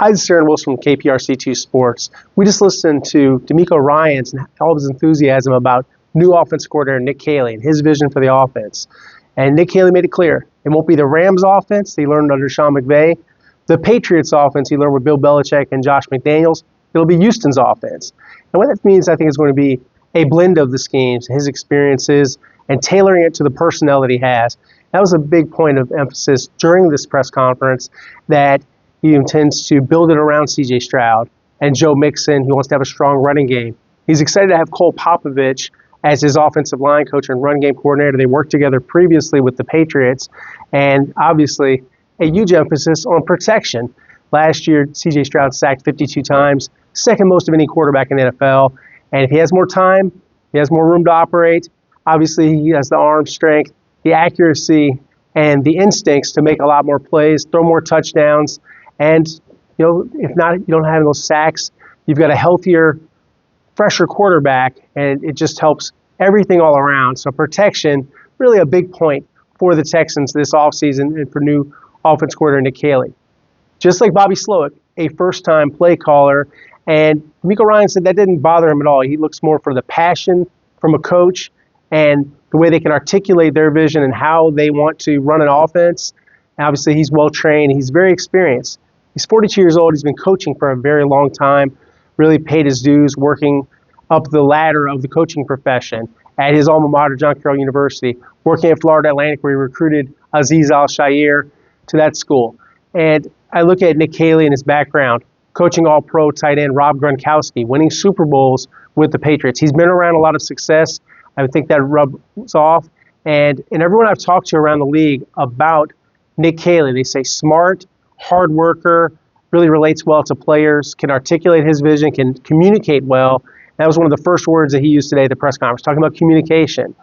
Hi, this is Aaron Wilson from KPRC2 Sports. We just listened to D'Amico Ryans and all of his enthusiasm about new offense coordinator Nick Caley and his vision for the offense. And Nick Caley made it clear it won't be the Rams offense he learned under Sean McVay, the Patriots offense he learned with Bill Belichick and Josh McDaniels. It'll be Houston's offense. And what that means, I think, is going to be a blend of the schemes, his experiences, and tailoring it to the personnel that he has. That was a big point of emphasis during this press conference, that he intends to build it around C.J. Stroud and Joe Mixon. He wants to have a strong running game. He's excited to have Cole Popovich as his offensive line coach and run game coordinator. They worked together previously with the Patriots, and obviously a huge emphasis on protection. Last year, C.J. Stroud sacked 52 times, second most of any quarterback in the NFL. And if he has more time, he has more room to operate. Obviously, he has the arm strength, the accuracy, and the instincts to make a lot more plays, throw more touchdowns. And, if not, you don't have those sacks. You've got a healthier, fresher quarterback, and it just helps everything all around. So protection, really a big point for the Texans this offseason and for new offense coordinator Nick Caley. Just like Bobby Slowick, a first-time play caller, and D'Amico Ryans said that didn't bother him at all. He looks more for the passion from a coach and the way they can articulate their vision and how they want to run an offense. Obviously, he's well-trained. He's very experienced. He's 42 years old. He's been coaching for a very long time, really paid his dues working up the ladder of the coaching profession at his alma mater, John Carroll University, working at Florida Atlantic, where he recruited Azeez Al-Shaair to that school. And I look at Nick Caley and his background, coaching all-pro tight end Rob Gronkowski, winning Super Bowls with the Patriots. He's been around a lot of success. I think that rubs off. And everyone I've talked to around the league about Nick Caley, they say smart, hard worker, really relates well to players, can articulate his vision, can communicate well. That was one of the first words that he used today at the press conference, talking about communication.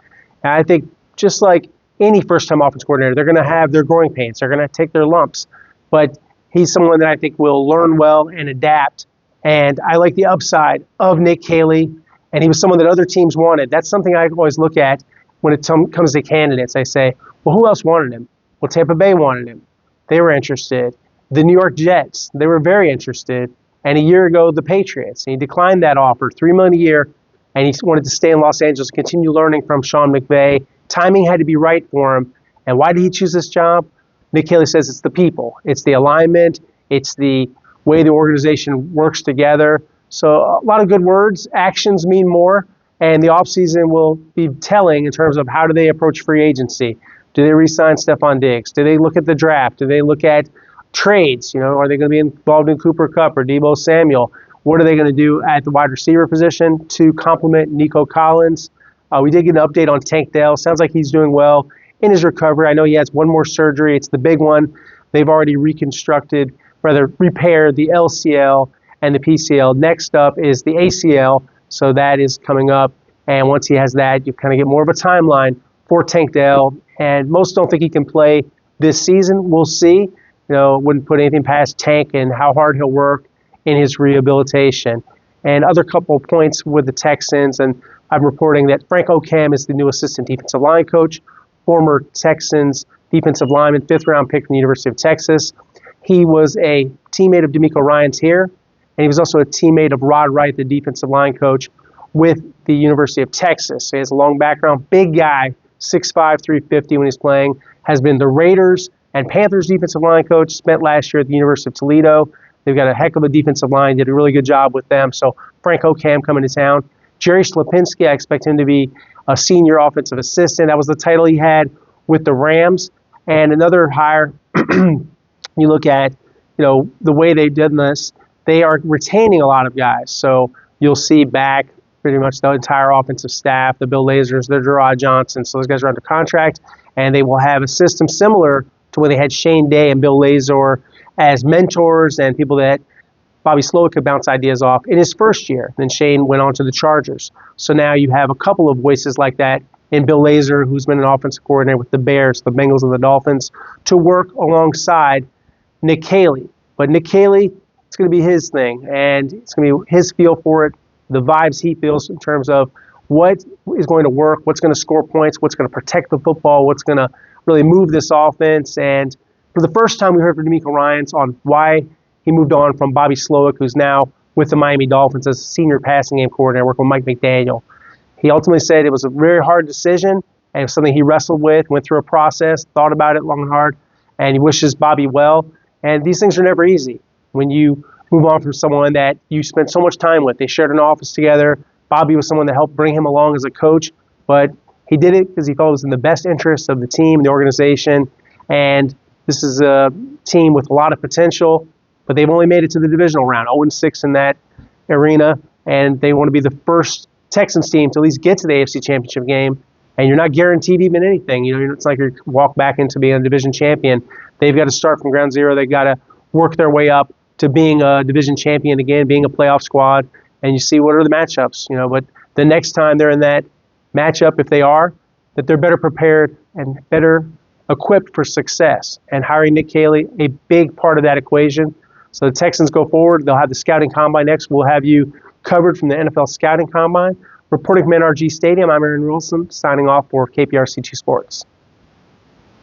And I think just like any first-time offense coordinator, they're going to have their growing pains. They're going to take their lumps. But he's someone that I think will learn well and adapt. And I like the upside of Nick Caley, and he was someone that other teams wanted. That's something I always look at when it comes to candidates. I say, well, who else wanted him? Well, Tampa Bay wanted him. They were interested. The New York Jets, they were very interested. And a year ago, the Patriots. And he declined that offer, $3 million a year, and he wanted to stay in Los Angeles and continue learning from Sean McVay. Timing had to be right for him. And why did he choose this job? Nick Caley says it's the people. It's the alignment. It's the way the organization works together. So a lot of good words. Actions mean more. And the offseason will be telling in terms of how do they approach free agency. Do they re-sign Stephon Diggs? Do they look at the draft? Do they look at trades? Are they going to be involved in Cooper Kupp or Deebo Samuel? What are they going to do at the wide receiver position to complement Nico Collins? We did get an update on Tank Dell. Sounds like he's doing well in his recovery. I know he has one more surgery. It's the big one. They've already repaired the LCL and the PCL. Next up is the ACL, so that is coming up. And once he has that, you kind of get more of a timeline for Tank Dell. And most don't think he can play this season. We'll see. Wouldn't put anything past Tank and how hard he'll work in his rehabilitation. And other couple of points with the Texans, and I'm reporting that Frank Okam is the new assistant defensive line coach, former Texans defensive lineman, fifth-round pick from the University of Texas. He was a teammate of D'Amico Ryans here, and he was also a teammate of Rod Wright, the defensive line coach with the University of Texas. So he has a long background, big guy, 6'5", 350 when he's playing, has been the Raiders and Panthers defensive line coach, spent last year at the University of Toledo. They've got a heck of a defensive line, did a really good job with them. So Frank Okam coming to town. Jerry Slapinski, I expect him to be a senior offensive assistant. That was the title he had with the Rams. And another hire, you look at, the way they've done this, they are retaining a lot of guys. So you'll see back pretty much the entire offensive staff, the Bill Lazors, the Gerard Johnson. So those guys are under contract, and they will have a system similar to when they had Shane Day and Bill Lazor as mentors and people that Bobby Slowick could bounce ideas off in his first year. Then Shane went on to the Chargers. So now you have a couple of voices like that in Bill Lazor, who's been an offensive coordinator with the Bears, the Bengals, and the Dolphins, to work alongside Nick Caley. But Nick Caley, it's going to be his thing, and it's going to be his feel for it, the vibes he feels in terms of what is going to work, what's going to score points, what's going to protect the football, what's going to really move this offense. And for the first time, we heard from D'Amico Ryans on why he moved on from Bobby Slowick, who's now with the Miami Dolphins as senior passing game coordinator, working with Mike McDaniel. He ultimately said it was a very hard decision, and it was something he wrestled with, went through a process, thought about it long and hard, and he wishes Bobby well. And these things are never easy. When you move on from someone that you spent so much time with, they shared an office together. Bobby was someone that helped bring him along as a coach, but he did it because he thought it was in the best interest of the team, the organization, and this is a team with a lot of potential, but they've only made it to the divisional round, 0-6 in that arena, and they want to be the first Texans team to at least get to the AFC Championship game, and you're not guaranteed even anything. You know, it's like you walk back into being a division champion. They've got to start from ground zero. They've got to work their way up to being a division champion again, being a playoff squad, and you see what are the matchups, you know, but the next time they're in that matchup, if they are, that they're better prepared and better equipped for success. And hiring Nick Caley, a big part of that equation. So the Texans go forward. They'll have the scouting combine next. We'll have you covered from the NFL scouting combine. Reporting from NRG Stadium, I'm Aaron Wilson, signing off for KPRC2 Sports.